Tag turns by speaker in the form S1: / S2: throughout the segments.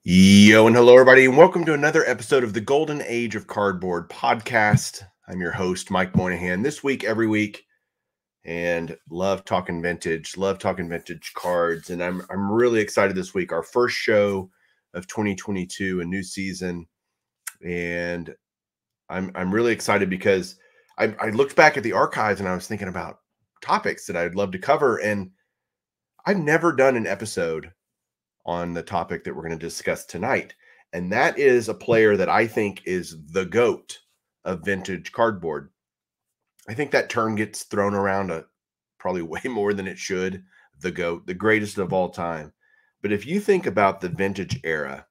S1: Yo and hello, everybody, and welcome to another episode of the Golden Age of Cardboard podcast. I'm your host, Mike Moynihan, this week, every week, and love talking vintage cards. And I'm really excited this week, our first show of 2022, a new season, and I'm really excited because I looked back at the archives and I was thinking about topics that I'd love to cover, and I've never done an episode on the topic that we're going to discuss tonight. And that is a player that I think is the GOAT of vintage cardboard. I think that term gets thrown around probably way more than it should. The GOAT, the greatest of all time. But if you think about the vintage era,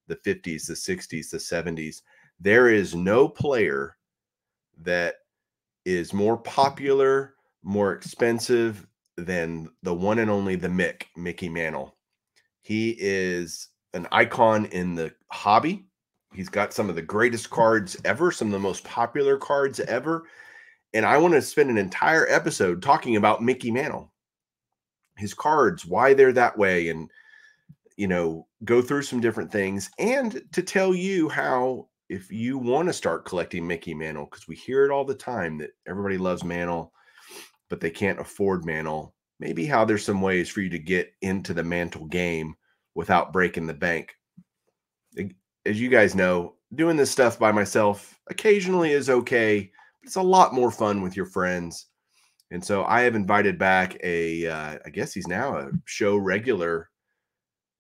S1: the 50s, the 60s, the 70s, there is no player that is more popular, more expensive than the one and only Mickey Mantle. He is an icon in the hobby. He's got some of the greatest cards ever, some of the most popular cards ever. And I want to spend an entire episode talking about Mickey Mantle, his cards, why they're that way, and, go through some different things, and to tell you how, if you want to start collecting Mickey Mantle, because we hear it all the time that everybody loves Mantle, but they can't afford Mantle. Maybe how there's some ways for you to get into the Mantle game without breaking the bank. As you guys know, doing this stuff by myself occasionally is okay, but it's a lot more fun with your friends. And so I have invited back I guess he's now a show regular,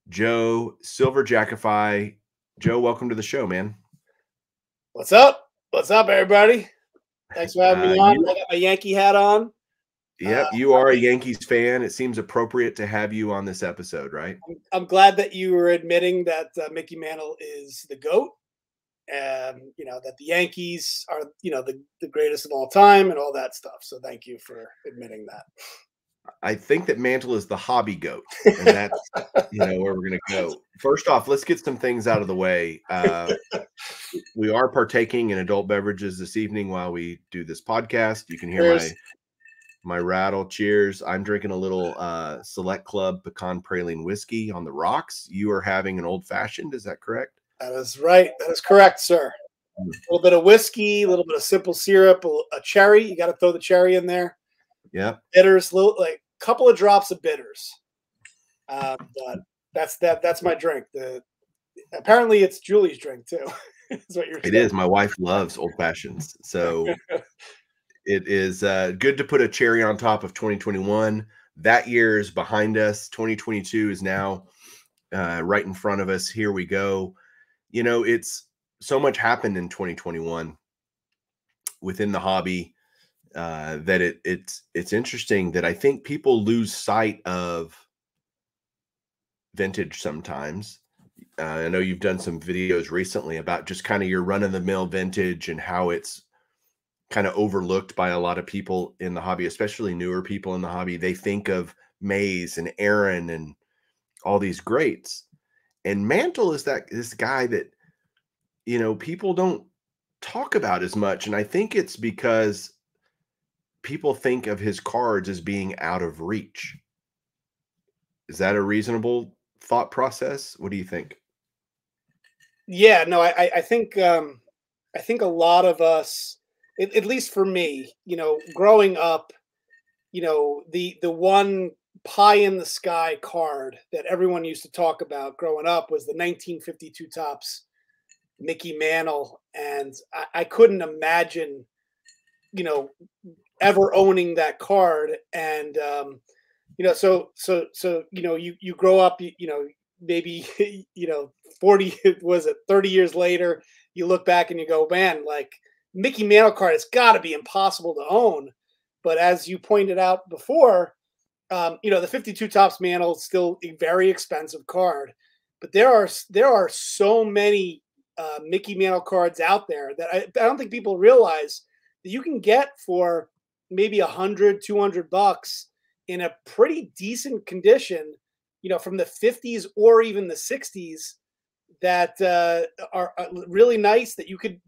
S1: Joe Silverjackify. Joe, welcome to the show, man.
S2: What's up? What's up, everybody? Thanks for having me on. I got my Yankee hat on.
S1: Yep, you are a Yankees fan. It seems appropriate to have you on this episode, right?
S2: I'm glad that you were admitting that Mickey Mantle is the GOAT, and that the Yankees are the greatest of all time and all that stuff. So thank you for admitting that.
S1: I think that Mantle is the hobby GOAT, and that's where we're going to go. First off, let's get some things out of the way. We are partaking in adult beverages this evening while we do this podcast. You can hear my rattle. Cheers. I'm drinking a little Select Club Pecan Praline whiskey on the rocks. You are having an old fashioned. Is that correct?
S2: That is right. That is correct, sir. A little bit of whiskey, a little bit of simple syrup, a cherry. You got to throw the cherry in there.
S1: Yeah.
S2: Bitters, like a couple of drops of bitters. But that's my drink. Apparently it's Julie's drink too. Is what you're saying.
S1: It is. My wife loves old fashions. So it is good to put a cherry on top of 2021. That year is behind us. 2022 is now right in front of us. Here we go. It's so much happened in 2021 within the hobby that it's interesting that I think people lose sight of vintage sometimes. I know you've done some videos recently about just kind of your run-of-the-mill vintage and how it's kind of overlooked by a lot of people in the hobby, especially newer people in the hobby. They think of Mays and Aaron and all these greats. And Mantle is this guy that, people don't talk about as much. And I think it's because people think of his cards as being out of reach. Is that a reasonable thought process? What do you think?
S2: Yeah, no, I think a lot of us, at least for me, growing up, the one pie in the sky card that everyone used to talk about growing up was the 1952 Tops Mickey Mantle, and I couldn't imagine, ever owning that card. And so you grow up, maybe 40 was it 30 years later, you look back and you go, man, like Mickey Mantle card, it's got to be impossible to own. But as you pointed out before, the 52 Tops Mantle is still a very expensive card. But there are so many Mickey Mantle cards out there that I don't think people realize that you can get for maybe $100-200 in a pretty decent condition, from the 50s or even the 60s, that are really nice, that you could,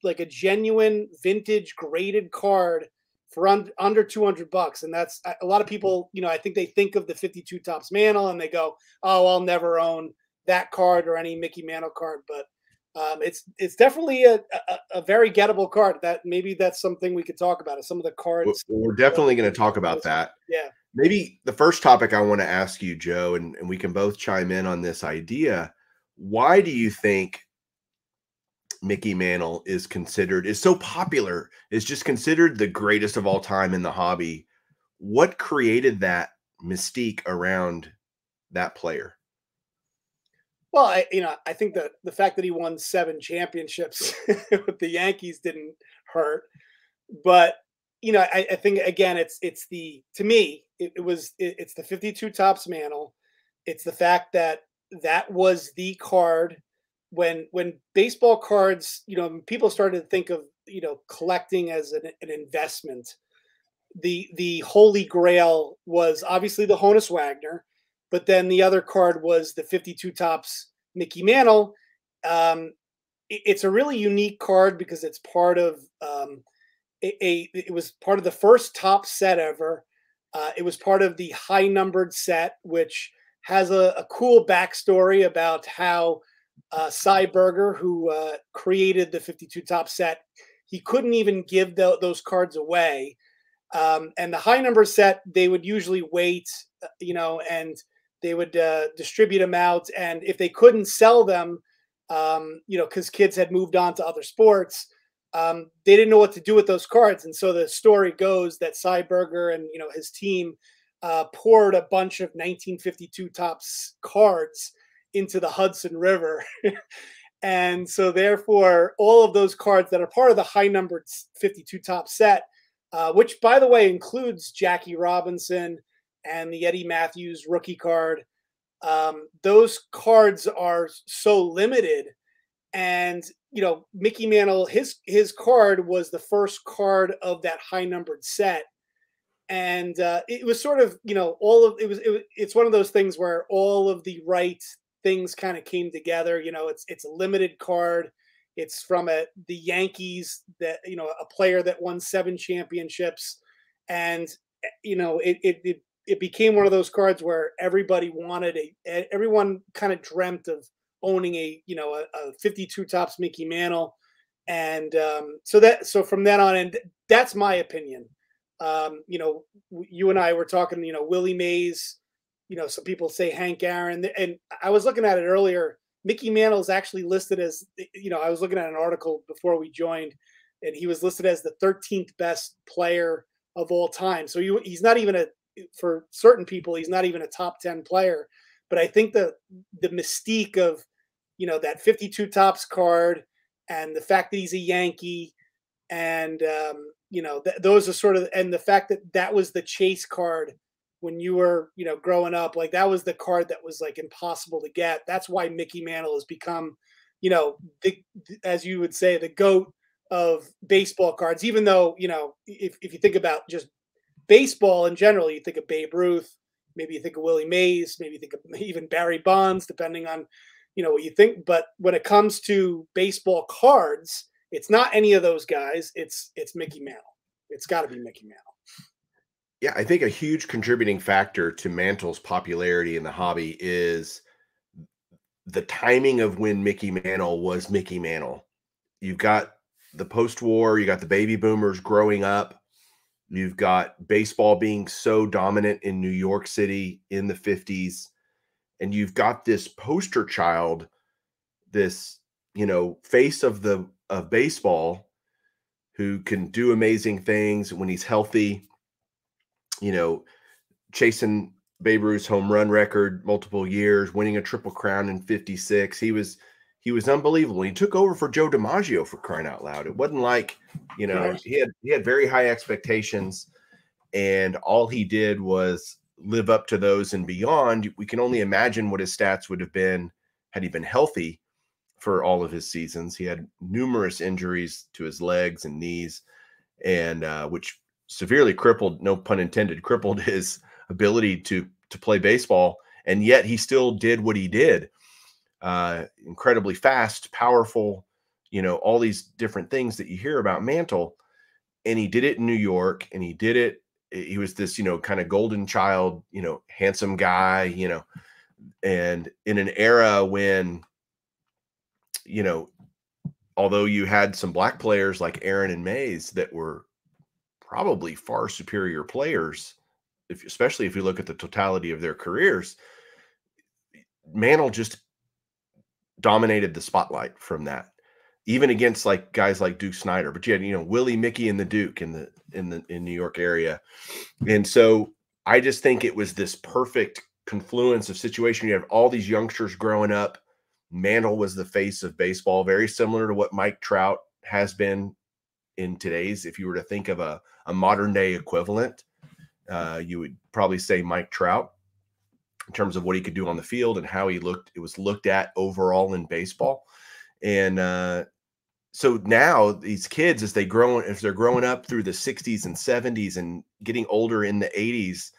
S2: like a genuine vintage graded card for under $200. And that's a lot of people, I think they think of the 52 Tops Mantle and they go, oh, I'll never own that card or any Mickey Mantle card, but it's definitely a very gettable card. That maybe that's something we could talk about. Some of the cards.
S1: We're definitely going to talk about that.
S2: Yeah.
S1: Maybe the first topic I want to ask you, Joe, and we can both chime in on this idea. Why do you think Mickey Mantle is so popular, is just considered the greatest of all time in the hobby? What created that mystique around that player?
S2: Well, I think that the fact that he won 7 championships with the Yankees didn't hurt, but I think again, it's the to me it's the 52 Tops Mantle. It's the fact that that was the card when baseball cards, people started to think of collecting as an investment. The holy grail was obviously the Honus Wagner, but then the other card was the 52 Tops Mickey Mantle. It's a really unique card because it's part of it was part of the first top set ever. It was part of the high numbered set, which has a cool backstory about how Cy Berger, who created the 52 top set, he couldn't even give those cards away. And the high number set, they would usually wait, and they would distribute them out. And if they couldn't sell them, because kids had moved on to other sports, they didn't know what to do with those cards. And so the story goes that Cy Berger and his team poured a bunch of 1952 Tops cards into the Hudson River. And so therefore, all of those cards that are part of the high numbered 52 top set, which, by the way, includes Jackie Robinson and the Eddie Matthews rookie card. Those cards are so limited. And, Mickey Mantle, his card was the first card of that high numbered set. And it was sort of, it's one of those things where all of the right things kind of came together. It's a limited card. It's from the Yankees, that a player that won 7 championships, and it became one of those cards where everybody everyone kind of dreamt of owning a 52 Tops Mickey Mantle, and so from then on, and that's my opinion. You and I were talking, Willie Mays. Some people say Hank Aaron, and I was looking at it earlier. Mickey Mantle is actually listed as, I was looking at an article before we joined, and he was listed as the 13th best player of all time. So he's not even for certain people, he's not even a top 10 player. But I think the mystique of, that 52 Tops card and the fact that he's a Yankee and, those are sort of, and the fact that was the chase card when you were, growing up, like that was the card that was like impossible to get. That's why Mickey Mantle has become, as you would say, the GOAT of baseball cards, even though, if you think about just baseball in general, you think of Babe Ruth, maybe you think of Willie Mays, maybe you think of even Barry Bonds, depending on, what you think. But when it comes to baseball cards, it's not any of those guys. It's Mickey Mantle. It's got to be Mickey Mantle.
S1: Yeah, I think a huge contributing factor to Mantle's popularity in the hobby is the timing of when Mickey Mantle was Mickey Mantle. You've got the post-war, you got the baby boomers growing up. You've got baseball being so dominant in New York City in the 50s. And you've got this poster child, this, face of baseball, who can do amazing things when he's healthy, chasing Babe Ruth's home run record multiple years, winning a Triple Crown in 56. He was unbelievable. He took over for Joe DiMaggio, for crying out loud. It wasn't like, he had very high expectations, and all he did was live up to those and beyond. We can only imagine what his stats would have been had he been healthy for all of his seasons. He had numerous injuries to his legs and knees, and which severely crippled, no pun intended, crippled his ability to play baseball. And yet he still did what he did. Incredibly fast, powerful, all these different things that you hear about Mantle. And he did it in New York, and he was this, kind of golden child, handsome guy, And in an era when, you know, although you had some black players like Aaron and Mays that were probably far superior players, especially if you look at the totality of their careers, Mantle just dominated the spotlight from that, even against like guys like Duke Snyder. But you had, Willie, Mickey, and the Duke in New York area. And so I just think it was this perfect confluence of situation. You have all these youngsters growing up. Mantle was the face of baseball, very similar to what Mike Trout has been in today's. If you were to think of a modern day equivalent, you would probably say Mike Trout in terms of what he could do on the field and how he looked. It was looked at overall in baseball. And so now these kids, as they're growing up through the 60s and 70s and getting older in the 80s,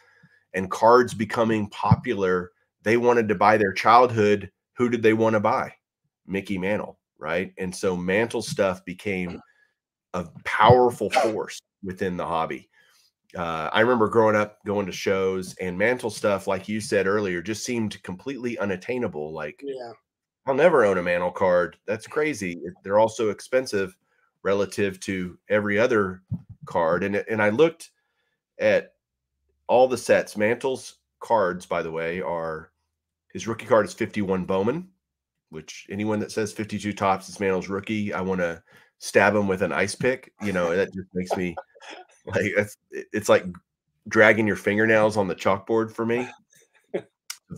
S1: and cards becoming popular, they wanted to buy their childhood. Who did they want to buy? Mickey Mantle, right? And so Mantle stuff became a powerful force within the hobby. I remember growing up, going to shows, and Mantle stuff, like you said earlier, just seemed completely unattainable. Like,
S2: Yeah.
S1: I'll never own a Mantle card. That's crazy. They're also expensive relative to every other card. And I looked at all the sets. Mantle's cards, by the way, his rookie card is 51 Bowman, which anyone that says 52 Tops is Mantle's rookie, I want to stab him with an ice pick. That just makes me like, it's like dragging your fingernails on the chalkboard for me.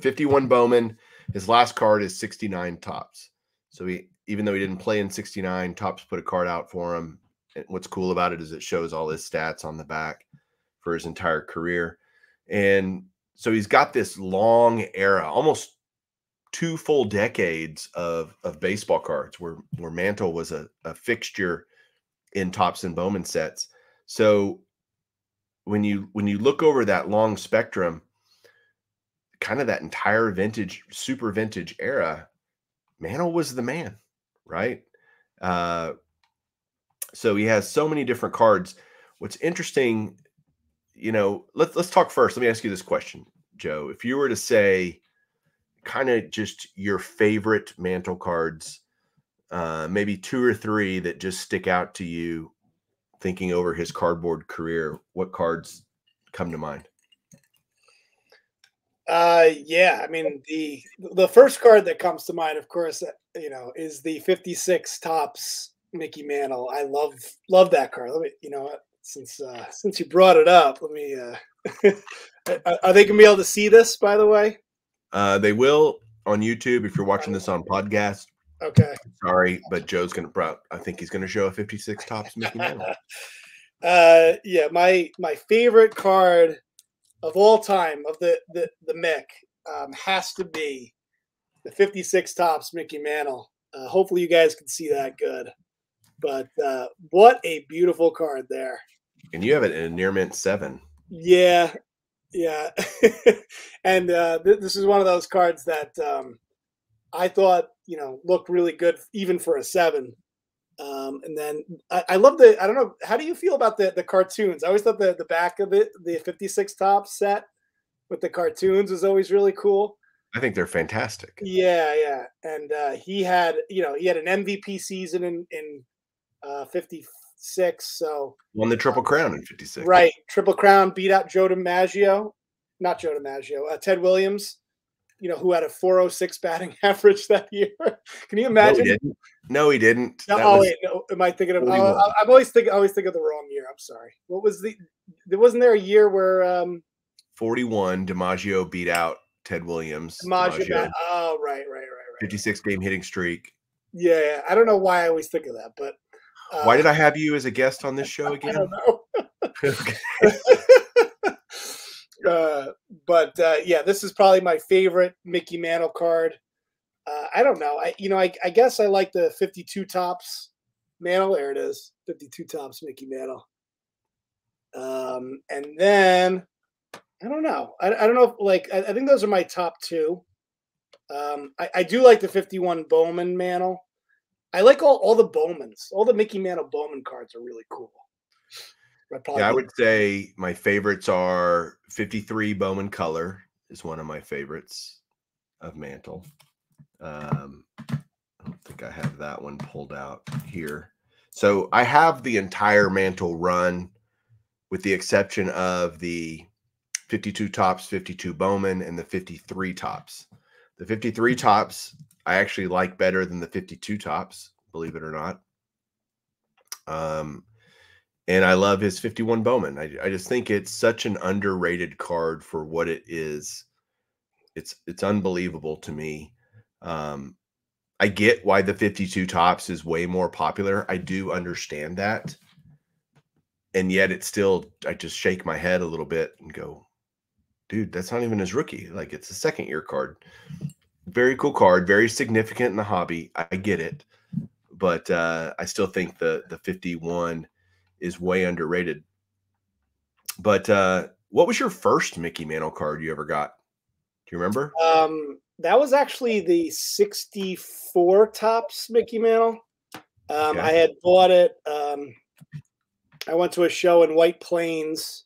S1: 51 Bowman. His last card is 69 Tops. So even though he didn't play in 69, Tops put a card out for him. And what's cool about it is it shows all his stats on the back for his entire career. And so he's got this long era, almost 2 full decades of baseball cards where Mantle was a fixture in Tops and Bowman sets. So when you look over that long spectrum, kind of that entire super vintage era, Mantle was the man, right? So he has so many different cards. What's interesting, let's talk first. Let me ask you this question, Joe. If you were to say kind of just your favorite Mantle cards, maybe 2 or 3 that just stick out to you thinking over his cardboard career, what cards come to mind?
S2: Yeah, I mean the first card that comes to mind, of course, is the 56 Tops Mickey Mantle. I love that card. Let me, since you brought it up, let me are they gonna be able to see this, by the way?
S1: They will on YouTube if you're watching this on podcast.
S2: Okay.
S1: Sorry, but Joe's I think he's gonna show a 56 Tops Mickey Mantle.
S2: Yeah, my favorite card of all time of the Mick has to be the 56 Tops Mickey Mantle. Hopefully you guys can see that good. But what a beautiful card there.
S1: And you have it in a near mint 7.
S2: Yeah. Yeah. And this is one of those cards that I thought, looked really good even for a 7. And then I love I don't know, how do you feel about the cartoons? I always thought the back of it, the 56 Top set with the cartoons was always really cool.
S1: I think they're fantastic.
S2: Yeah, yeah. And he had an MVP season in 56. So
S1: won the Triple Crown in 56.
S2: Right. Triple Crown, beat out not Joe DiMaggio, Ted Williams, who had a 406 batting average that year. Can you imagine?
S1: No, he didn't.
S2: No, wait, no. Am I thinking of? I always think of the wrong year. I'm sorry. What was wasn't there a year where
S1: 41 DiMaggio beat out Ted Williams?
S2: DiMaggio. Oh, right.
S1: 56 game hitting streak.
S2: Yeah. I don't know why I always think of that, but
S1: why did I have you as a guest on this show again?
S2: I don't know. But yeah, this is probably my favorite Mickey Mantle card. I don't know. I guess I like the 52 Tops Mantle. There it is, 52 Tops Mickey Mantle. And then I don't know. I don't know if I think those are my top 2. I do like the 51 Bowman Mantle. I like all the Bowmans. All the Mickey Mantle Bowman cards are really cool.
S1: I would say my favorites are 53 Bowman Color is one of my favorites. of Mantle. I don't think I have that one pulled out here. So I have the entire Mantle run, with the exception of the 52 Tops, 52 Bowman, and the 53 Tops. The 53 Tops I actually like better than the 52 Tops, believe it or not. And I love his 51 Bowman. I just think it's such an underrated card for what it is. It's unbelievable to me. I get why the 52 Tops is way more popular. I do understand that. And yet it's still, I just shake my head a little bit and go, dude, that's not even his rookie. Like, it's a second year card. Very cool card, very significant in the hobby. I get it. But I still think the 51 is way underrated. But what was your first Mickey Mantle card you ever got? Do you remember?
S2: That was actually the 64 Tops Mickey Mantle.
S1: Okay.
S2: I had bought it. I went to a show in White Plains.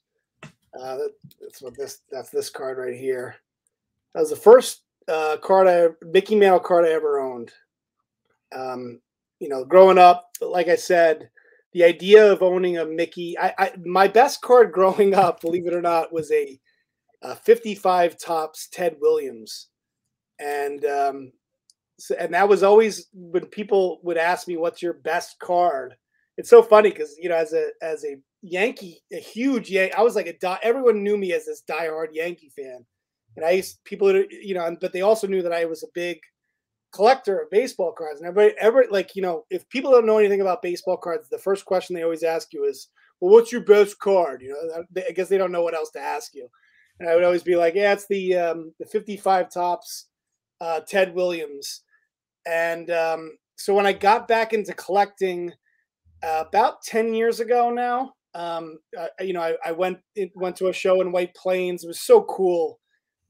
S2: That's this card right here. That was the first Mickey Mantle card I ever owned. You know, growing up, like I said, the idea of owning a Mickey, my best card growing up, believe it or not, was a 55 Tops Ted Williams. And and that was always when people would ask me, what's your best card? It's so funny because, you know, as a Yankee, a huge Yankee, I was like everyone knew me as this diehard Yankee fan. And people, you know, but they also knew that I was a big collector of baseball cards. And everybody, like, you know, if people don't know anything about baseball cards, the first question they always ask you is, well, what's your best card? You know, I guess they don't know what else to ask you. And I would always be like, yeah, it's the 55 Tops Ted Williams. And so when I got back into collecting about 10 years ago now, you know, I went to a show in White Plains. It was so cool.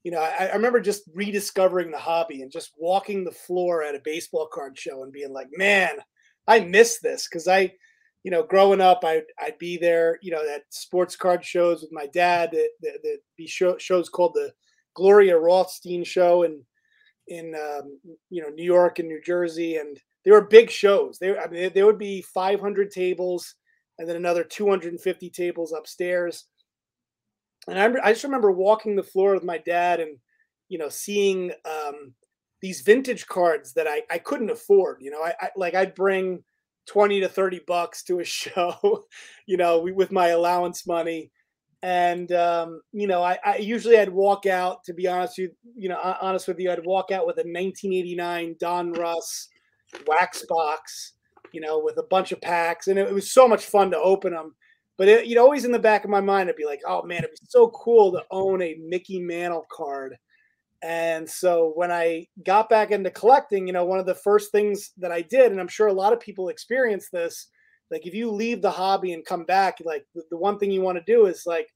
S2: You know, I remember just rediscovering the hobby and just walking the floor at a baseball card show and being like, man, I miss this. Because you know, growing up, I'd be there, you know, at sports card shows with my dad. There'd be shows called the Gloria Rothstein show in you know, New York and New Jersey, and they were big shows. I mean, there would be 500 tables and then another 250 tables upstairs. And I just remember walking the floor with my dad and, you know, seeing these vintage cards that I couldn't afford. You know, I'd bring 20 to 30 bucks to a show, you know, with my allowance money. And you know, I usually I'd walk out, to be honest with you, I'd walk out with a 1989 Don Russ wax box, you know, with a bunch of packs, and it was so much fun to open them. But you'd always in the back of my mind, I'd be like, oh man, it'd be so cool to own a Mickey Mantle card. And so when I got back into collecting, you know, one of the first things that I did, and I'm sure a lot of people experience this, like if you leave the hobby and come back, like the one thing you want to do is, like,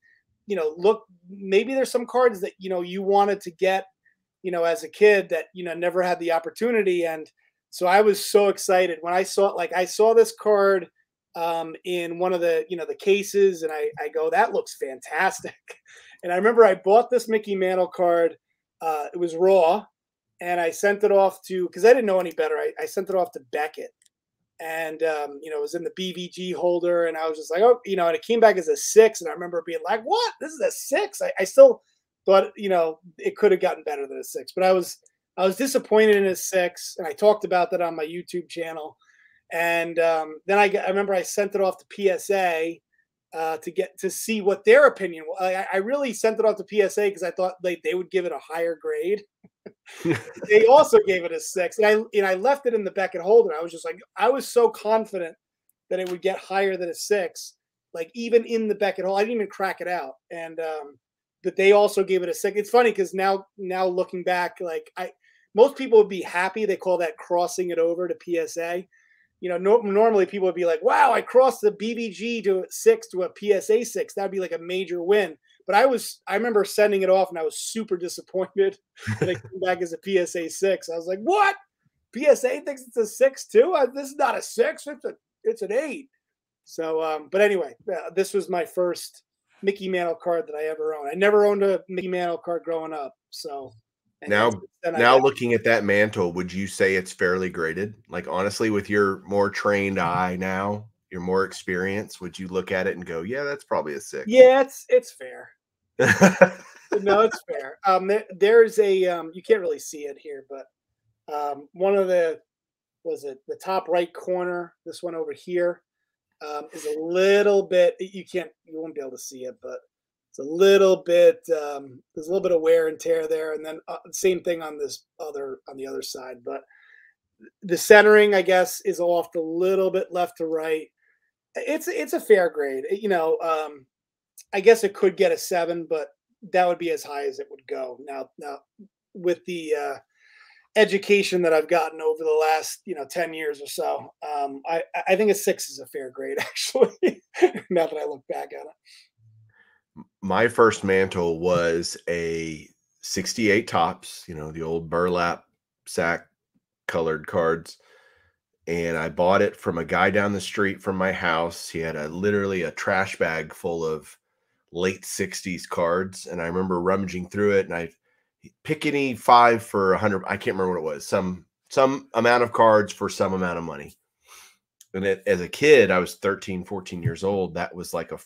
S2: you know, look, maybe there's some cards that, you know, you wanted to get, you know, as a kid that, you know, never had the opportunity. And so I was so excited when I saw this card in one of the, you know, the cases, and I go, that looks fantastic. And I remember I bought this Mickey Mantle card. It was raw, and I sent it off to, because I didn't know any better. I sent it off to Beckett, and you know, it was in the BVG holder, and I was just like, oh, you know, and it came back as a 6, and I remember being like, what? This is a 6? I still thought, you know, it could have gotten better than a 6, but I was disappointed in a 6, and I talked about that on my YouTube channel. And then I remember I sent it off to PSA to get to see what their opinion was. I really sent it off to PSA because I thought they would give it a higher grade. They also gave it a 6, and I left it in the Beckett holder. I was just like, I was so confident that it would get higher than a 6, like even in the Beckett holder. I didn't even crack it out, and but they also gave it a 6. It's funny because now looking back, like most people would be happy. They call that crossing it over to PSA. You know, normally people would be like, wow, I crossed the BBG to a 6 to a PSA 6. That'd be like a major win. But I remember sending it off, and I was super disappointed that it came back as a PSA 6. I was like, what? PSA thinks it's a 6 too? This is not a 6. It's an 8. So, but anyway, this was my first Mickey Mantle card that I ever owned. I never owned a Mickey Mantle card growing up. So And then
S1: Now,
S2: since then I
S1: now
S2: got,
S1: looking at that mantle, would you say it's fairly graded? Like honestly, with your more trained eye now, your more experience, would you look at it and go, "Yeah, that's probably a 6."
S2: yeah, it's fair. No, it's fair. There's a you can't really see it here, but one of the was it the top right corner, this one over here, is a little bit, you won't be able to see it, but it's a little bit, there's a little bit of wear and tear there, and then same thing on the other side. But the centering, I guess, is off a little bit left to right. It's a fair grade. I guess it could get a 7, but that would be as high as it would go. Now with the education that I've gotten over the last 10 years or so, I think a 6 is a fair grade actually. Now that I look back at it.
S1: My first mantle was a 68 Tops, the old burlap sack colored cards. And I bought it from a guy down the street from my house. He had literally a trash bag full of late 60s cards. And I remember rummaging through it, and I pick any 5 for 100. I can't remember what it was. Some amount of cards for some amount of money. And as a kid, I was 13, 14 years old. That was like a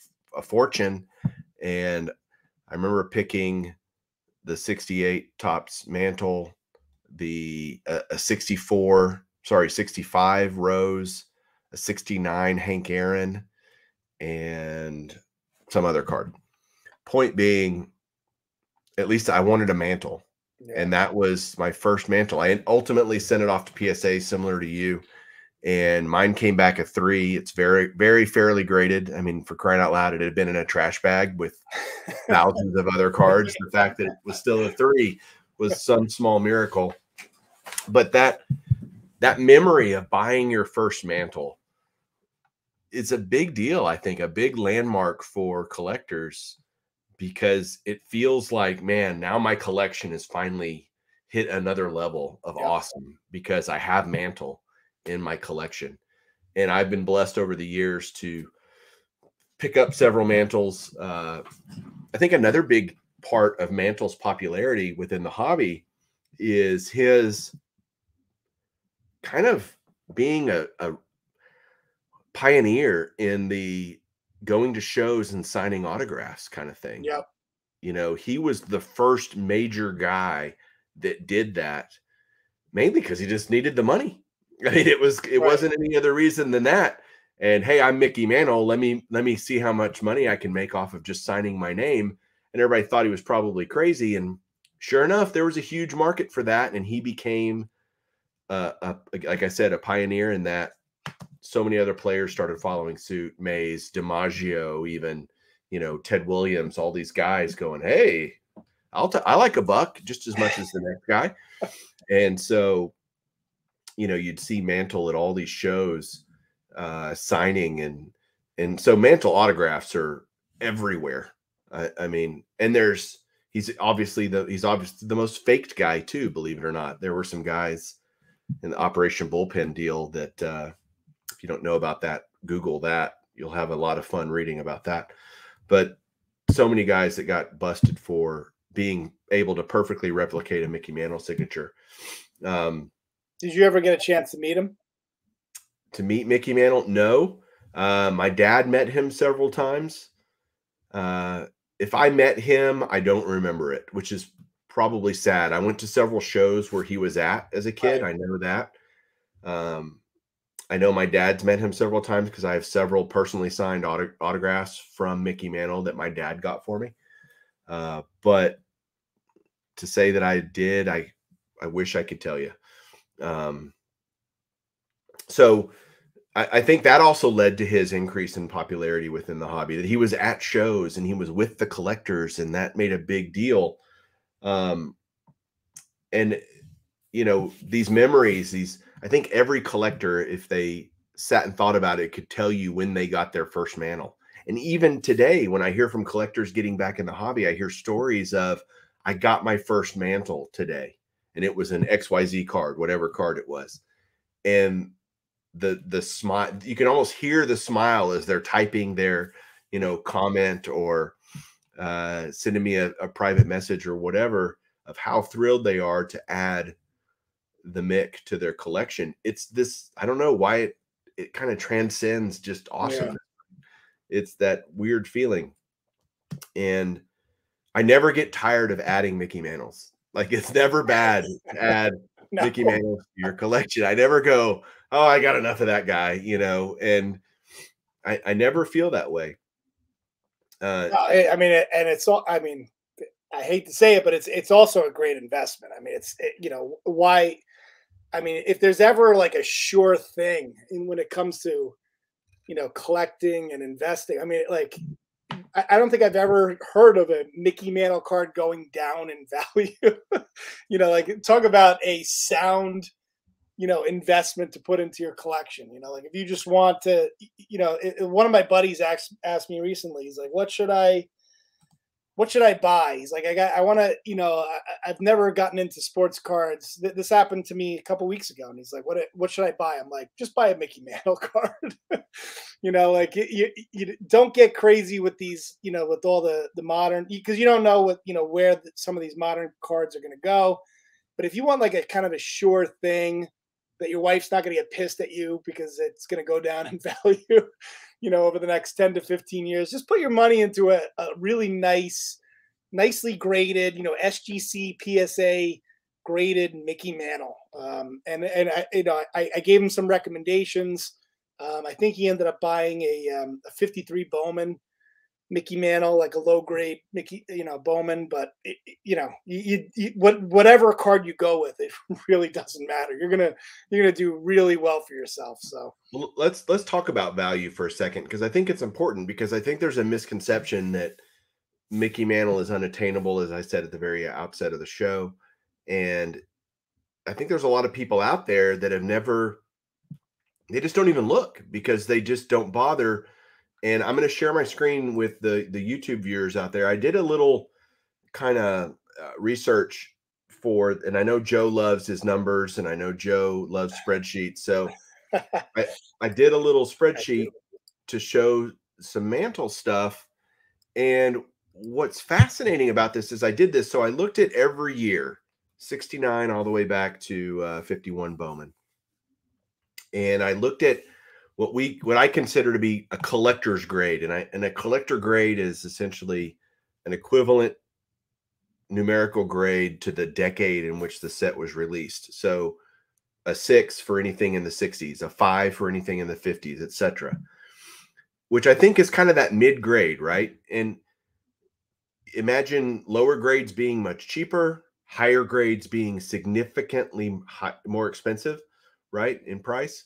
S1: fortune. And I remember picking the 68 Tops Mantle, a 65 Rose, a 69 Hank Aaron, and some other card. Point being, at least I wanted a mantle. Yeah. And that was my first mantle. I ultimately sent it off to PSA, similar to you, and mine came back a 3. It's very, very fairly graded. I mean, for crying out loud, it had been in a trash bag with thousands of other cards. The fact that it was still a 3 was some small miracle. But that memory of buying your first mantle is a big deal. I think a big landmark for collectors, because it feels like, man, now my collection has finally hit another level of awesome because I have mantle in my collection. And I've been blessed over the years to pick up several mantles. I think another big part of Mantle's popularity within the hobby is his kind of being a pioneer in the going to shows and signing autographs kind of thing.
S2: Yep.
S1: He was the first major guy that did that, mainly because he just needed the money. I mean, it wasn't any other reason than that. And hey, I'm Mickey Mantle. Let me see how much money I can make off of just signing my name. And everybody thought he was probably crazy. And sure enough, there was a huge market for that. And he became, like I said, a pioneer in that. So many other players started following suit. Mays, DiMaggio, even, Ted Williams, all these guys going, hey, I like a buck just as much as the next guy. And so, you'd see Mantle at all these shows signing, and so Mantle autographs are everywhere. I mean, and he's obviously the most faked guy too, believe it or not. There were some guys in the Operation Bullpen deal that if you don't know about that, Google that. You'll have a lot of fun reading about that. But so many guys that got busted for being able to perfectly replicate a Mickey Mantle signature.
S2: Did you ever get a chance to meet him?
S1: To meet Mickey Mantle? No. My dad met him several times. If I met him, I don't remember it, which is probably sad. I went to several shows where he was at as a kid. Right. I know that. I know my dad's met him several times because I have several personally signed autographs from Mickey Mantle that my dad got for me. But to say that I did, I wish I could tell you. So I think that also led to his increase in popularity within the hobby, that he was at shows and he was with the collectors, and that made a big deal. And these memories, I think every collector, if they sat and thought about it, could tell you when they got their first mantle. And even today, when I hear from collectors getting back in the hobby, I hear stories of, I got my first mantle today, and it was an XYZ card, whatever card it was. And the smile, you can almost hear the smile as they're typing their, comment or sending me a private message or whatever, of how thrilled they are to add the Mick to their collection. It's this, I don't know why it kind of transcends just awesomeness. It's that weird feeling. And I never get tired of adding Mickey Mantles. Like, it's never bad to add Mickey Mantles to your collection. I never go, oh, I got enough of that guy, and I never feel that way.
S2: I mean, and it's all, I mean, I hate to say it, but it's also a great investment. I mean, why, I mean, if there's ever like a sure thing when it comes to, collecting and investing, I mean, like, I don't think I've ever heard of a Mickey Mantle card going down in value. Like, talk about a sound, investment to put into your collection. Like, if you just want to, one of my buddies asked me recently, he's like, what should I buy? He's like, I want to, I've never gotten into sports cards. This happened to me a couple weeks ago. And he's like, what should I buy? I'm like, just buy a Mickey Mantle card. Like, you don't get crazy with these, with all the modern, because you don't know what, where some of these modern cards are going to go. But if you want like a kind of a sure thing that your wife's not going to get pissed at you because it's going to go down in value, over the next 10 to 15 years, just put your money into a really nicely graded, SGC, PSA graded Mickey Mantle. And I gave him some recommendations. I think he ended up buying a 53 Bowman Mickey Mantle, like a low grade Mickey, Bowman, but whatever card you go with, it really doesn't matter. You're gonna do really well for yourself. So
S1: let's talk about value for a second, because I think it's important, because I think there's a misconception that Mickey Mantle is unattainable, as I said at the very outset of the show. And I think there's a lot of people out there that they just don't even look, because they just don't bother. And I'm going to share my screen with the YouTube viewers out there. I did a little kind of research and I know Joe loves his numbers, and I know Joe loves spreadsheets. So I did a little spreadsheet to show some Mantle stuff. And what's fascinating about this is I did this. So I looked at every year, 69 all the way back to 51 Bowman. And I looked at what I consider to be a collector's grade. And a collector grade is essentially an equivalent numerical grade to the decade in which the set was released. So a 6 for anything in the 60s, a 5 for anything in the 50s, etc. Which I think is kind of that mid grade, right? And imagine lower grades being much cheaper, higher grades being significantly more expensive, right, in price.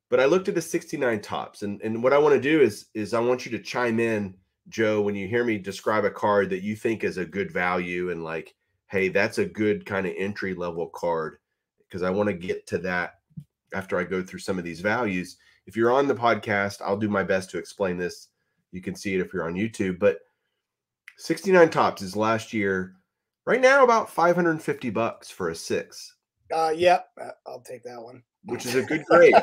S1: But I looked at the 69 Tops, and what I want to do is I want you to chime in, Joe, when you hear me describe a card that you think is a good value, and like, hey, that's a good kind of entry level card, because I want to get to that after I go through some of these values. If you're on the podcast, I'll do my best to explain this. You can see it if you're on YouTube, but 69 Tops is last year, right now, about $550 for a 6.
S2: Yeah, I'll take that one.
S1: Which is a good grade.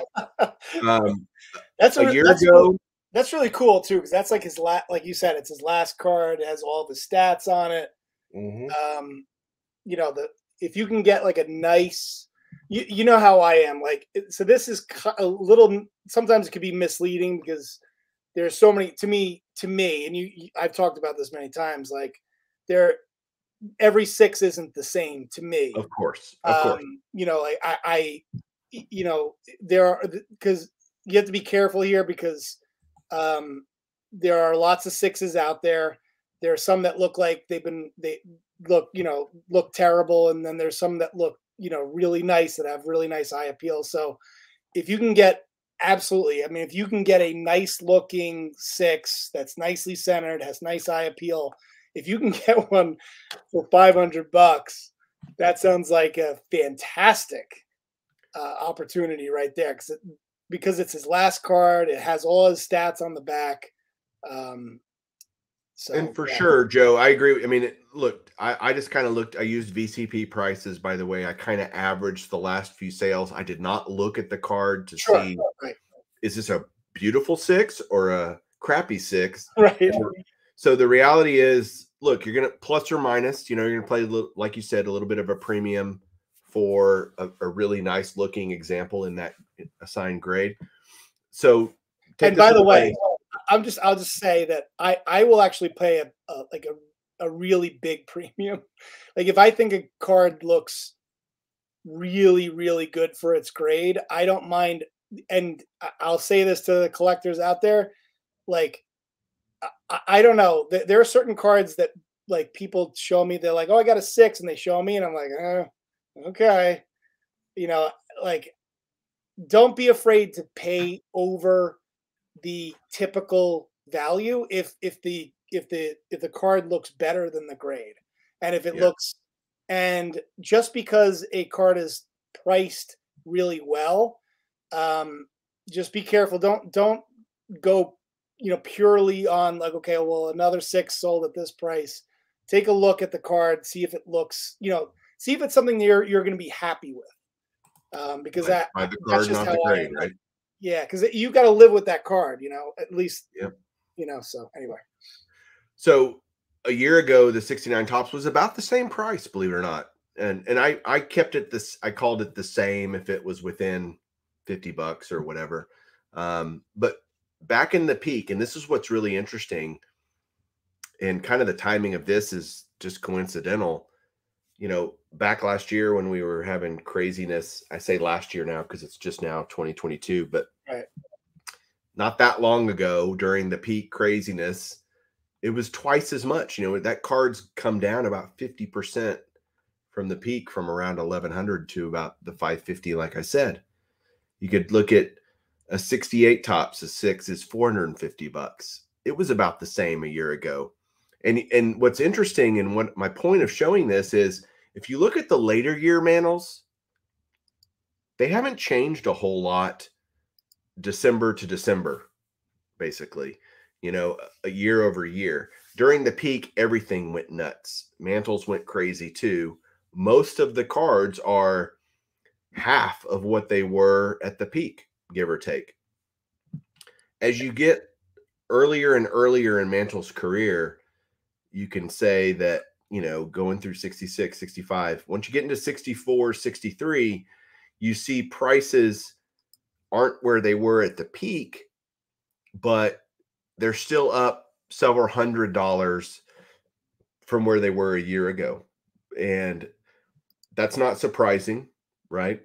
S2: That's
S1: a year ago.
S2: That's really cool too, because that's like his like you said, it's his last card. It has all the stats on it.
S1: Mm-hmm.
S2: If you can get like a nice, you know how I am, like, so this is a little. Sometimes it could be misleading because there's so many to me, and I've talked about this many times. Like, every 6 isn't the same to me.
S1: Of course.
S2: Like there are, because you have to be careful here, because there are lots of 6s out there. There are some that look like they look terrible, and then there's some that look really nice, that have really nice eye appeal. So if you can get if you can get a nice looking 6 that's nicely centered, has nice eye appeal, if you can get one for $500, that sounds like a fantastic opportunity right there, because it's his last card. It has all his stats on the back.
S1: And for sure, Joe, I agree. I mean, look, I just kind of looked. I used VCP prices, by the way. I kind of averaged the last few sales. I did not look at the card to see, is this a beautiful 6 or a crappy 6?
S2: Right.
S1: So the reality is, look, you're going to plus or minus, you're going to play, like you said, a little bit of a premium for a really nice looking example in that assigned grade. So take
S2: And by the way, I'll just say that I will actually pay a really big premium. Like if I think a card looks really, really good for its grade, I don't mind. And I'll say this to the collectors out there, like I don't know. There are certain cards that like people show me. They're like, "Oh, I got a 6," and they show me, and I'm like, okay." You know, like don't be afraid to pay over the typical value if the card looks better than the grade, and if it
S1: yeah,
S2: looks, and just because a card is priced really well, just be careful. Don't go purely on like, okay, well, another 6 sold at this price. Take a look at the card, see if it looks, see if it's something you're going to be happy with, because
S1: buy the
S2: that's
S1: card,
S2: just
S1: not
S2: how
S1: the
S2: I
S1: grade,
S2: am.
S1: right?
S2: Yeah, because you got to live with that card, at least,
S1: Yep.
S2: so anyway.
S1: So a year ago, the 69 Tops was about the same price, believe it or not. And I kept it I called it the same if it was within $50 or whatever. But back in the peak, and this is what's really interesting, and kind of the timing of this is just coincidental. Back last year when we were having craziness, I say last year now because it's just now 2022, but
S2: Right.
S1: not that long ago during the peak craziness, it was twice as much. That card's come down about 50% from the peak, from around 1100 to about the 550. Like I said, you could look at a 68 Tops, a 6 is $450. It was about the same a year ago. And what's interesting, and what my point of showing this is, if you look at the later year mantles, they haven't changed a whole lot December to December, basically, a year over year. During the peak, everything went nuts. Mantles went crazy too. Most of the cards are half of what they were at the peak, give or take. As you get earlier and earlier in Mantle's career, you can say that, going through 66, 65, once you get into 64, 63, you see prices aren't where they were at the peak, but they're still up several $100s from where they were a year ago. And that's not surprising, right?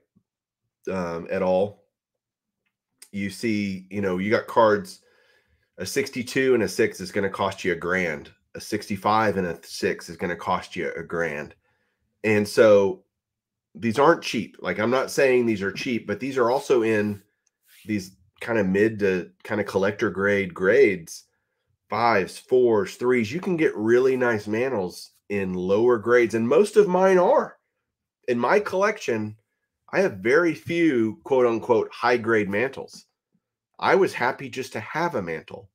S1: At all. You see, you got cards, a 62 and a 6 is going to cost you $1,000. A 65 and a 6 is going to cost you $1,000. And so these aren't cheap. Like, I'm not saying these are cheap, but these are also in these kind of mid to kind of collector grades, 5s, 4s, 3s. You can get really nice mantles in lower grades, and most of mine are. In my collection, I have very few quote unquote high grade mantles. I was happy just to have a mantle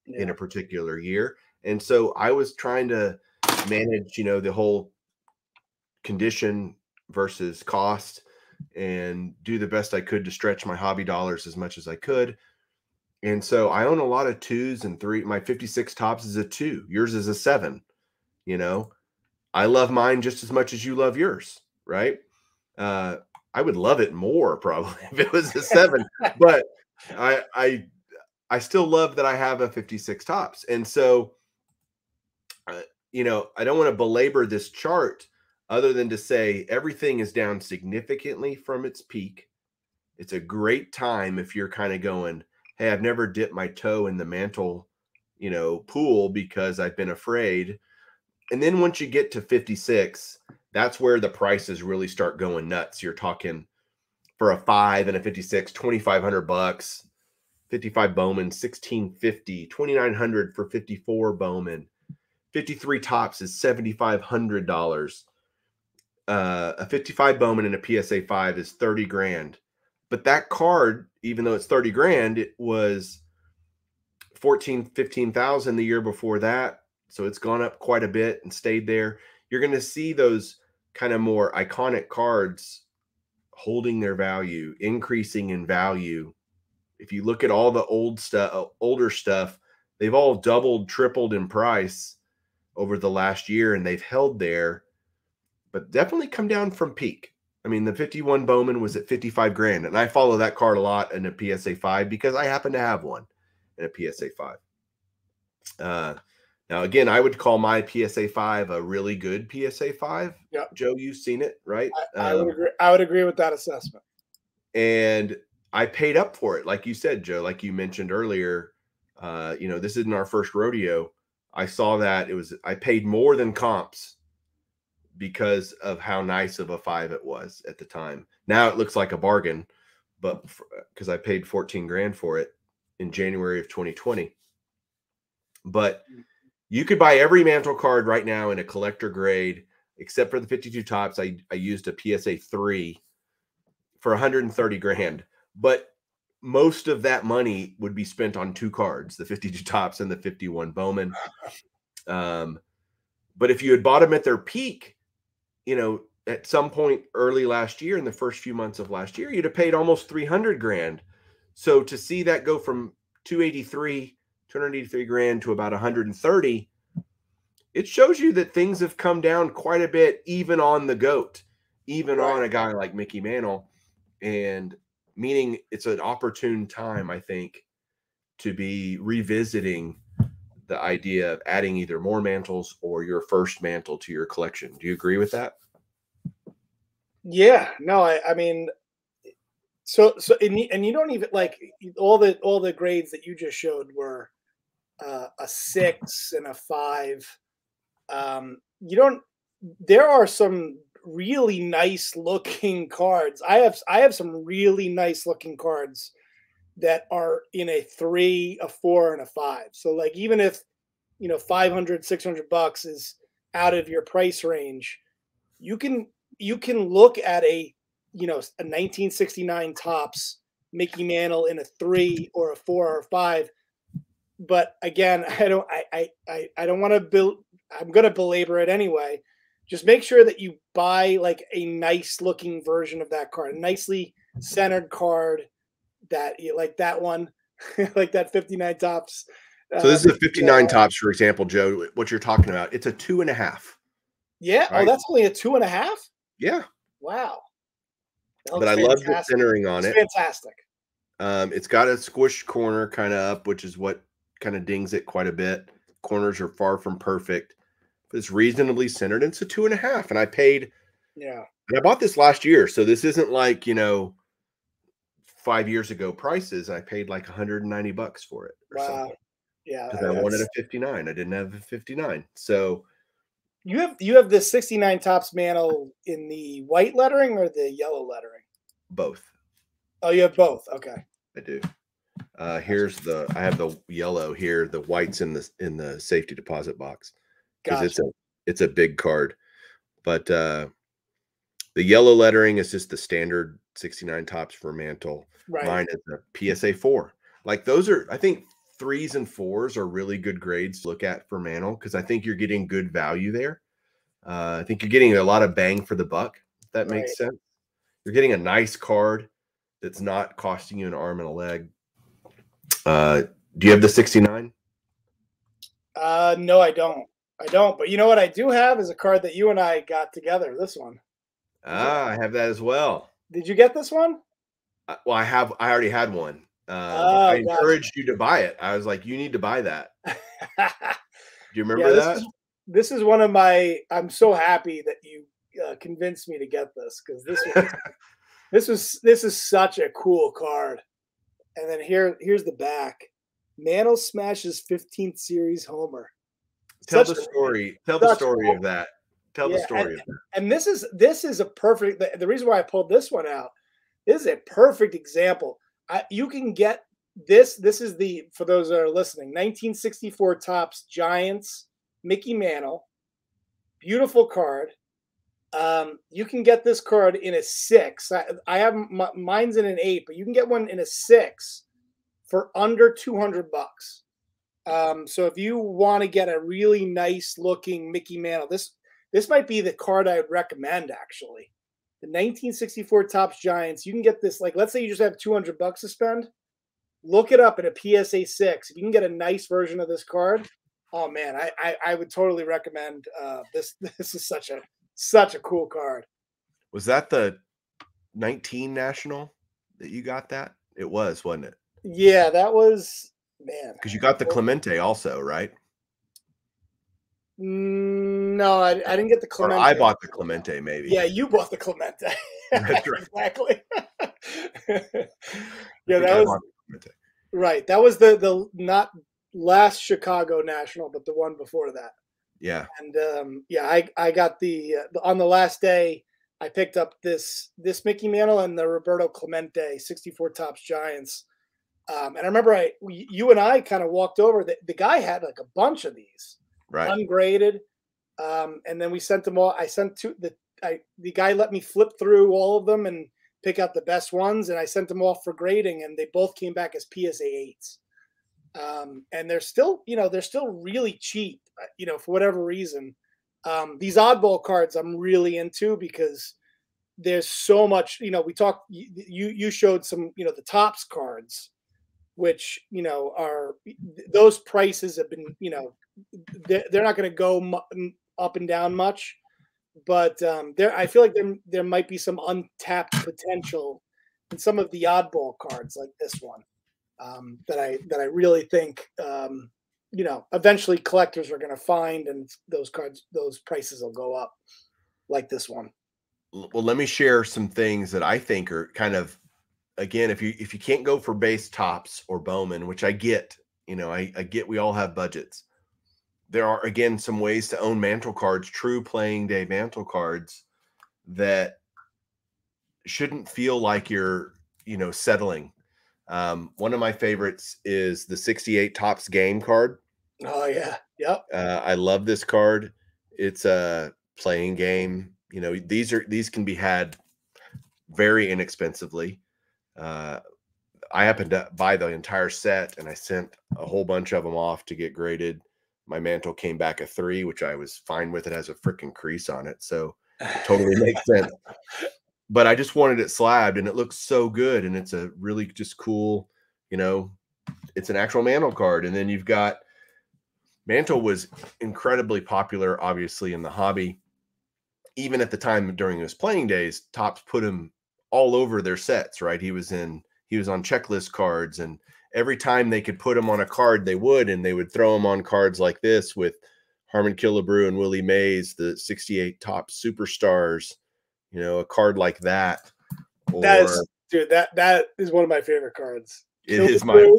S1: in a particular year. And so I was trying to manage, the whole condition versus cost, and do the best I could to stretch my hobby dollars as much as I could. And so I own a lot of 2s and 3. My 56 Tops is a 2. Yours is a 7. I love mine just as much as you love yours, right? I would love it more probably if it was a 7, but I still love that I have a 56 Tops. And so, I don't want to belabor this chart other than to say everything is down significantly from its peak. It's a great time if you're kind of going, hey, I've never dipped my toe in the mantle, pool because I've been afraid. And then once you get to 56, that's where the prices really start going nuts. You're talking for a 5 and a 56, $2,500, 55 Bowman, 1650, 2,900 for 54 Bowman. 53 Tops is $7,500. A 55 Bowman and a PSA 5 is 30 grand. But that card, even though it's 30 grand, it was 14, 15,000 the year before that. So it's gone up quite a bit and stayed there. You're going to see those kind of more iconic cards holding their value, increasing in value. If you look at all the older stuff, they've all doubled, tripled in price over the last year, and they've held there, but definitely come down from peak. I mean, the 51 Bowman was at 55 grand, and I follow that card a lot in a PSA 5 because I happen to have one in a PSA 5. Now, again, I would call my PSA 5 a really good PSA 5.
S2: Yeah.
S1: Joe, you've seen it, right?
S2: I would agree. I would agree with that assessment.
S1: And I paid up for it. Like you said, Joe, like you mentioned earlier, this isn't our first rodeo. I saw that I paid more than comps because of how nice of a 5 it was at the time. Now it looks like a bargain, but because I paid 14 grand for it in January of 2020. But you could buy every Mantle card right now in a collector grade, except for the 52 Tops. I used a PSA 3 for 130 grand, but most of that money would be spent on 2 cards, the 52 Tops and the 51 Bowman. But if you had bought them at their peak, at some point early last year, in the first few months of last year, you'd have paid almost 300 grand. So to see that go from 283 grand to about 130, it shows you that things have come down quite a bit, even on the GOAT, even on a guy like Mickey Mantle. And meaning it's an opportune time, I think, to be revisiting the idea of adding either more mantles or your first mantle to your collection. Do you agree with that?
S2: Yeah, no, I mean, and you don't even like all the grades that you just showed were a 6 and a 5. There are some really nice looking cards. I have some really nice looking cards that are in a 3, a 4, and a 5. So like, even if, $500, $600 is out of your price range, you can look at a 1969 Tops Mickey Mantle in a 3 or a 4 or a 5. But again, I don't want to build. I'm going to belabor it anyway. Just make sure that you buy like a nice looking version of that card, a nicely centered card that like that one, like that 59 Tops.
S1: So this is a 59 Tops, for example, Joe. What you're talking about? It's a 2.5.
S2: Yeah. Right? Oh, that's only a 2.5.
S1: Yeah.
S2: Wow.
S1: But I love the centering on it.
S2: Fantastic.
S1: It's got a squished corner kind of up, which is what kind of dings it quite a bit. Corners are far from perfect, but it's reasonably centered. And it's a 2.5, and I paid.
S2: Yeah.
S1: And I bought this last year, so this isn't like 5 years ago prices. I paid like $190 for it. Or something.
S2: Yeah.
S1: Because I wanted a 59. I didn't have a 59, so.
S2: You have the 69 Tops Mantle in the white lettering or the yellow lettering?
S1: Both.
S2: Oh, you have both. Okay.
S1: I do. I have the yellow here. The white's in the safety deposit box because it's a big card. But the yellow lettering is just the standard 69 Tops for Mantle. Right. Mine is a PSA 4. Like those are, I think 3s and 4s are really good grades to look at for Mantle because I think you're getting good value there. I think you're getting a lot of bang for the buck, if that makes sense. You're getting a nice card that's not costing you an arm and a leg. Do you have the 69?
S2: No, I don't. But you know what I do have is a card that you and I got together. This one.
S1: I have that as well.
S2: Did you get this one?
S1: Well, I already had one. I encouraged you to buy it. I was like, you need to buy that. Do you remember that?
S2: This is one of my. I'm so happy that you convinced me to get this because this is such a cool card. And then here's the back. Mantle smashes 15th series homer.
S1: Tell the story. Tell the story of that. Tell the story of that.
S2: And this is a perfect. The reason why I pulled this one out. This is a perfect example. You can get this. This is for those that are listening. 1964 Tops Giants Mickey Mantle. Beautiful card. You can get this card in a 6. I have mine's in an 8, but you can get one in a 6 for under $200. So if you want to get a really nice looking Mickey Mantle, this might be the card I would recommend actually. The 1964 Tops Giants. You can get this, like, let's say you just have $200 to spend. Look it up in a PSA 6. If you can get a nice version of this card, Oh man, I would totally recommend this. This is such a cool card.
S1: Was that the 19 national that you got that? It was, wasn't it?
S2: Yeah, that was man.
S1: Because you got the Clemente also, right?
S2: No, I didn't get the
S1: Or
S2: Clemente.
S1: I bought the Clemente, maybe.
S2: Yeah, you bought the Clemente.
S1: That's right.
S2: Exactly.
S1: I
S2: Yeah,
S1: think
S2: that
S1: I
S2: was
S1: bought the Clemente.
S2: right. That was the not last Chicago National, but the one before that.
S1: Yeah.
S2: And yeah, I got on the last day. I picked up this Mickey Mantle and the Roberto Clemente 64 Tops Giants. And I remember you and I kind of walked over. The guy had like a bunch of these
S1: Right.
S2: ungraded, and then we sent them all. I sent the guy let me flip through all of them and pick out the best ones, and I sent them off for grading, and they both came back as PSA 8s. And they're still, they're still really cheap, for whatever reason. These oddball cards I'm really into because there's so much, we talked, you showed some, the tops cards, which, are those prices have been, they're not going to go up and down much, but I feel like there might be some untapped potential in some of the oddball cards like this one that I really think eventually collectors are going to find, and those prices will go up like this one.
S1: Well, let me share some things that I think are kind of, again, if you can't go for base Tops or Bowman, which I get, I get we all have budgets. There are, again, some ways to own mantle cards, true playing day mantle cards that shouldn't feel like you're, settling. One of my favorites is the 68 Tops game card.
S2: Oh yeah, yep.
S1: I love this card. It's a playing game. These can be had very inexpensively. I happened to buy the entire set, and I sent a whole bunch of them off to get graded. My mantle came back a 3, which I was fine with. It has a freaking crease on it, so it totally makes sense. But I just wanted it slabbed, and it looks so good, and it's a really just cool, it's an actual mantle card. And then you've got Mantle was incredibly popular, obviously, in the hobby. Even at the time during his playing days, Tops put him all over their sets, right? He was on checklist cards, and every time they could put him on a card, they would, and they would throw him on cards like this with Harmon Killebrew and Willie Mays, the 68 Tops superstars, a card like that.
S2: That is one of my favorite cards.
S1: It is my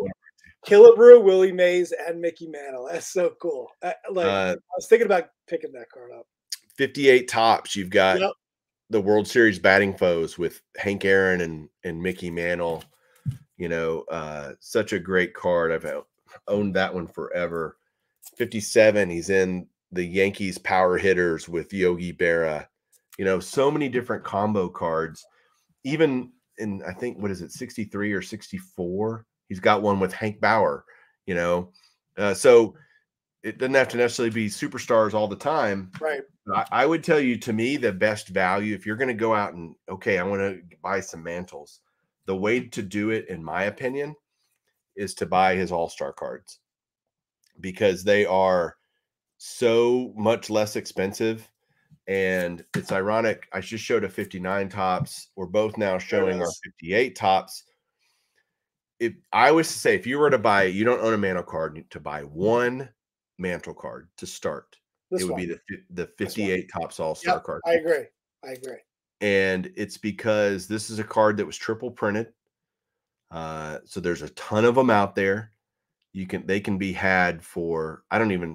S2: Killebrew, Willie Mays, and Mickey Mantle. That's so cool. I was thinking about picking that card up.
S1: 58 Tops. You've got the World Series batting foes with Hank Aaron and Mickey Mantle. Such a great card. I've owned that one forever. 57. He's in the Yankees power hitters with Yogi Berra. So many different combo cards. Even in, I think, what is it, 63 or 64? He's got one with Hank Bauer, so it doesn't have to necessarily be superstars all the time.
S2: Right.
S1: I would tell you, to me, the best value, if you're going to go out and, okay, I want to buy some mantles, the way to do it, in my opinion, is to buy his all-star cards, because they are so much less expensive. And it's ironic. I just showed a 59 Tops. We're both now showing our 58 Tops. If I was to say, if you were to buy, you don't own a mantle card, to buy one mantle card to start, it would be the 58 Tops all-star card.
S2: I agree.
S1: And it's because this is a card that was triple printed. So there's a ton of them out there. They can be had for,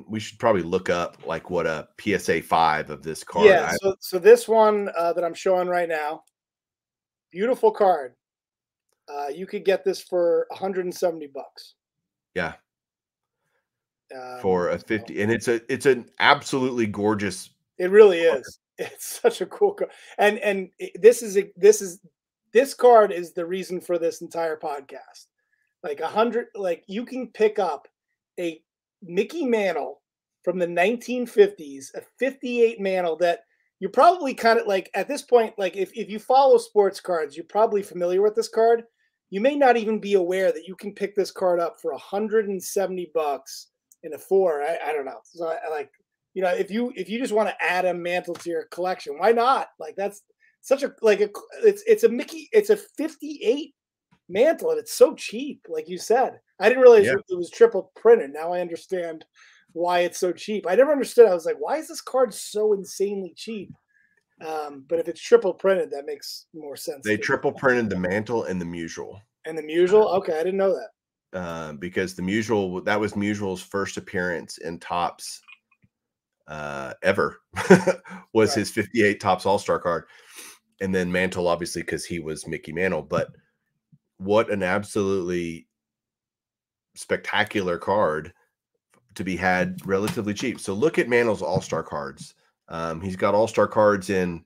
S1: we should probably look up like what a PSA 5 of this card.
S2: Yeah. So this one that I'm showing right now, beautiful card. You could get this for $170.
S1: Yeah. For a 50, and it's an absolutely gorgeous.
S2: It really is. It's such a cool card. And this card is the reason for this entire podcast. Like you can pick up a Mickey Mantle from the 1950s, a 58 Mantle that you're probably kind of like, at this point, like if you follow sports cards, you're probably familiar with this card. You may not even be aware that you can pick this card up for $170 in a 4. I don't know. So I like, if you just want to add a Mantle to your collection, why not? Like that's such a like a it's a 58 Mantle and it's so cheap. Like you said, I didn't realize
S1: Yeah.
S2: it was triple printed. Now I understand why it's so cheap. I never understood. I was like, why is this card so insanely cheap? But if it's triple printed, that makes more sense
S1: They
S2: to me.
S1: triple printed the Mantle and the Musial.
S2: And the Musial, okay, I didn't know that.
S1: Because the Musial, that was Musial's first appearance in Tops ever, was
S2: Right.
S1: his 58 Tops All-Star card. And then Mantle, obviously, because he was Mickey Mantle. But what an absolutely spectacular card to be had relatively cheap. So look at Mantle's All-Star cards. He's got All-Star cards in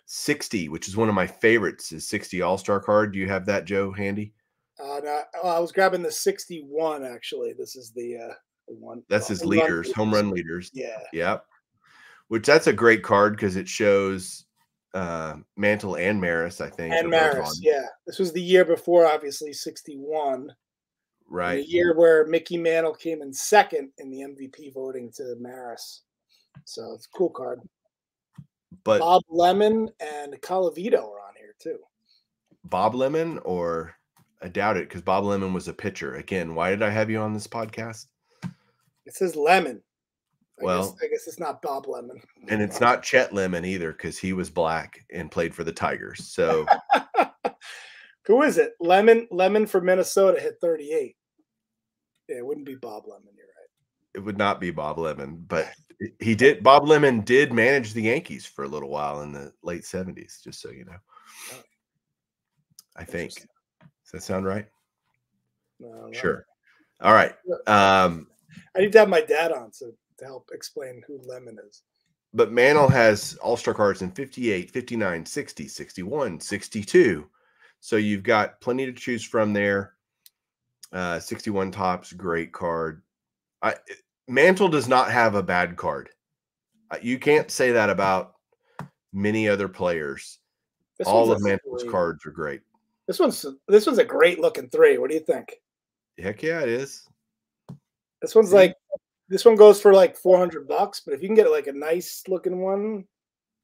S1: 60, which is one of my favorites, is 60 All-Star card. Do you have that, Joe, handy?
S2: No, I was grabbing the 61 actually. This is the one.
S1: That's
S2: The
S1: his
S2: home run
S1: leaders, home
S2: leaders.
S1: run leaders.
S2: Yeah.
S1: Yep. Which that's a great card because it shows Mantle and Maris, I think,
S2: And
S1: are both
S2: Maris,
S1: on.
S2: yeah. This was the year before, obviously, 61.
S1: Right.
S2: The year where Mickey Mantle came in second in the MVP voting to Maris. So it's a cool card.
S1: But
S2: Bob Lemon and Colavito are on here too.
S1: Bob Lemon, or I doubt it, because Bob Lemon was a pitcher. Again, why did I have you on this podcast?
S2: It says Lemon. I guess it's not Bob Lemon.
S1: And it's not Chet Lemon either, because he was black and played for the Tigers. So
S2: who is it? Lemon for Minnesota hit 38. Yeah, it wouldn't be Bob Lemon. You're right.
S1: it would not be Bob Lemon, but he did. Bob Lemon did manage the Yankees for a little while in the late 70s, just so you know. I think. Does that sound right?
S2: No,
S1: sure. All right.
S2: I need to have my dad on to help explain who Lemon is.
S1: But Mantle has All-Star cards in 58, 59, 60, 61, 62. So you've got plenty to choose from there. 61 Tops, great card. Mantle does not have a bad card. You can't say that about many other players. All of Mantle's cards are great.
S2: This one's a great looking 3. What do you think?
S1: Heck yeah, it is.
S2: This one's like, this one goes for like $400, but if you can get like a nice looking one,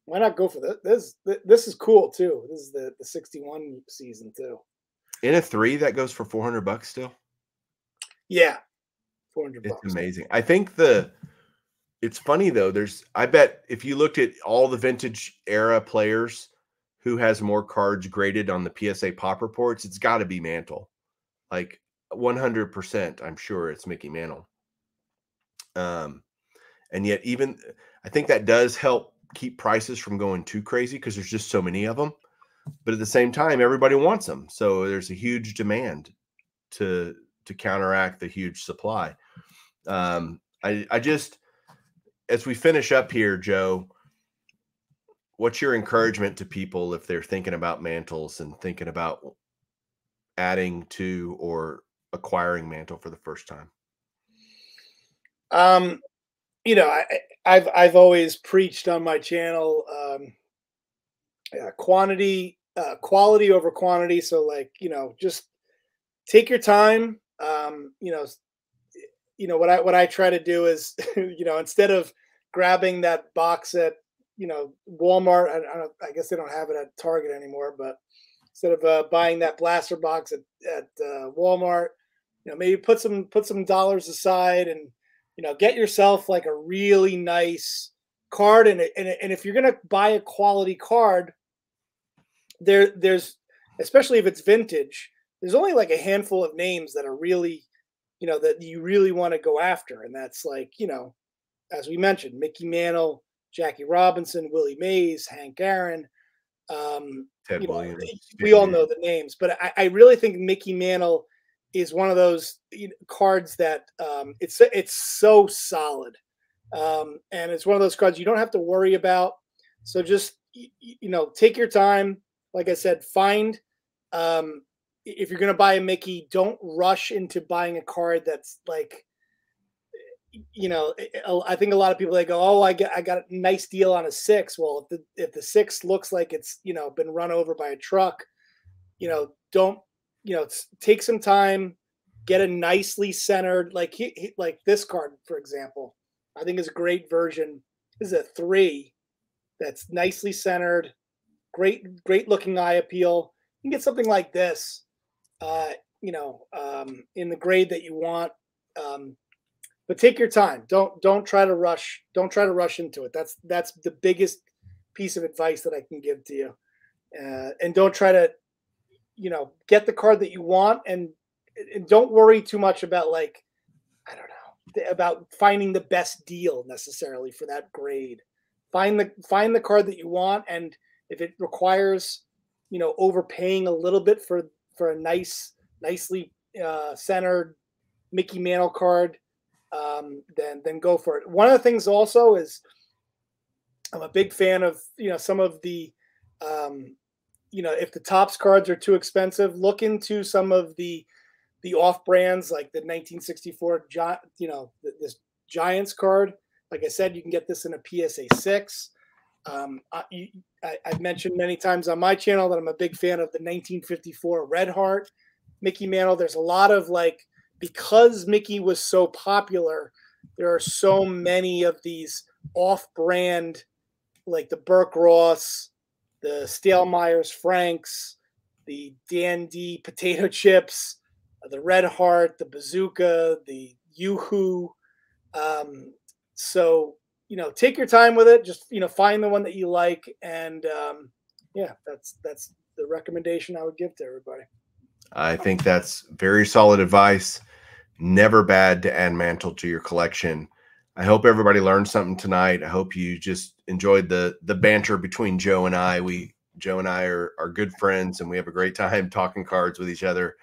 S2: why not go for this? This is cool too. This is the 61 season too.
S1: In a 3 that goes for $400 still.
S2: Yeah, $400.
S1: It's amazing. I think it's funny though. I bet if you looked at all the vintage era players, who has more cards graded on the PSA Pop reports, it's got to be Mantle. Like 100%, I'm sure it's Mickey Mantle. And yet even I think that does help keep prices from going too crazy because there's just so many of them. But at the same time, everybody wants them. So there's a huge demand to counteract the huge supply. I just, as we finish up here, Joe, what's your encouragement to people if they're thinking about Mantles and thinking about adding to or acquiring Mantle for the first time?
S2: I've always preached on my channel quality over quantity. So like, just take your time. What I try to do is, instead of grabbing that box at Walmart, I guess they don't have it at Target anymore, but instead of buying that blaster box at Walmart, maybe put some dollars aside and get yourself like a really nice card. And if you're gonna buy a quality card, there's especially if it's vintage, there's only like a handful of names that are really, that you really want to go after, and that's like, as we mentioned, Mickey Mantle, Jackie Robinson, Willie Mays, Hank Aaron,
S1: Ted Williams.
S2: We all know the names, but I really think Mickey Mantle is one of those cards that it's so solid, and it's one of those cards you don't have to worry about. So just take your time. Like I said, find if you're going to buy a Mickey, don't rush into buying a card that's like, I think a lot of people, they go, oh, I got a nice deal on a 6. Well, if the 6 looks like it's, been run over by a truck, don't, take some time, get a nicely centered, like like this card, for example, I think is a great version. This is a 3 that's nicely centered, great looking eye appeal. You can get something like this, in the grade that you want. But take your time. Don't try to rush. Don't try to rush into it. That's the biggest piece of advice that I can give to you. And don't try to, get the card that you want, and don't worry too much about, like, I don't know, about finding the best deal necessarily for that grade. Find the card that you want, and if it requires, overpaying a little bit for a nicely centered Mickey Mantle card, then go for it. One of the things also is I'm a big fan of, some of the if the Tops cards are too expensive, look into some of the off brands, like the 1964 this Giants card. Like I said, you can get this in a PSA 6. I've mentioned many times on my channel that I'm a big fan of the 1954 Red Heart Mickey Mantle. There's a lot of, like, because Mickey was so popular, there are so many of these off-brand, like the Burke Ross, the Stalemeier's Franks, the Dan D potato chips, the Red Heart, the Bazooka, the Yoo-Hoo. So, take your time with it. Just, find the one that you like. And yeah, that's the recommendation I would give to everybody.
S1: I think that's very solid advice. Never bad to add mantle to your collection. I hope everybody learned something tonight. I hope you just enjoyed the banter between Joe and I. Joe and I are good friends, and we have a great time talking cards with each other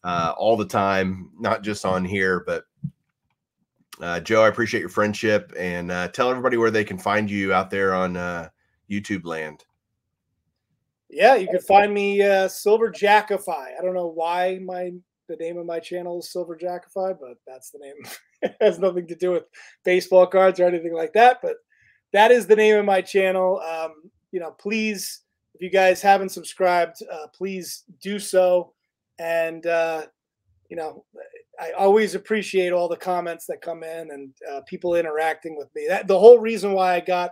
S1: all the time, not just on here. But Joe, I appreciate your friendship, and tell everybody where they can find you out there on YouTube land.
S2: Yeah, you can find me Silver Jackify. I don't know why the name of my channel is Silver Jackify, but that's the name. It has nothing to do with baseball cards or anything like that, but that is the name of my channel. Please, if you guys haven't subscribed, please do so. And I always appreciate all the comments that come in, and people interacting with me. The whole reason why I got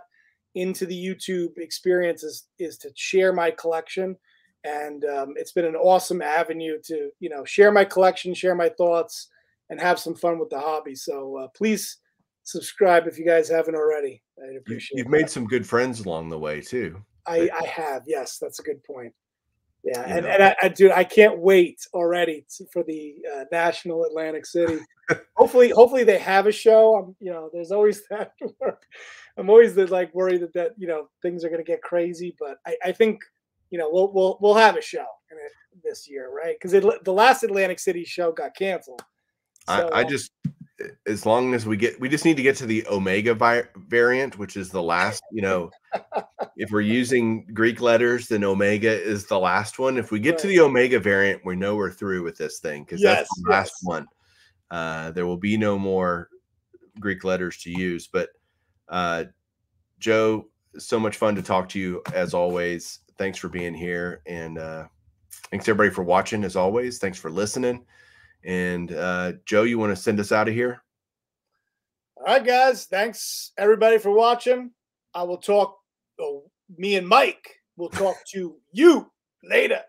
S2: into the YouTube experience is to share my collection. And it's been an awesome avenue to, share my collection, share my thoughts, and have some fun with the hobby. So please subscribe if you guys haven't already. I'd appreciate it.
S1: You've made some good friends along the way too.
S2: I have. Yes, that's a good point. Yeah. And dude, I can't wait already for the National Atlantic City. Hopefully they have a show. There's always that. I'm always worried that things are going to get crazy, but I think, we'll have a show this year, right? Because the last Atlantic City show got canceled. So,
S1: I just, as long as we just need to get to the Omega variant, which is the last, if we're using Greek letters, then Omega is the last one. If we get to the Omega variant, we know we're through with this thing, because that's the last one. There will be no more Greek letters to use. But Joe, so much fun to talk to you as always. Thanks for being here, and thanks everybody for watching. As always, thanks for listening. And Joe, you want to send us out of here?
S2: All right, guys. Thanks everybody for watching. I will talk. Me and Mike will talk to you later.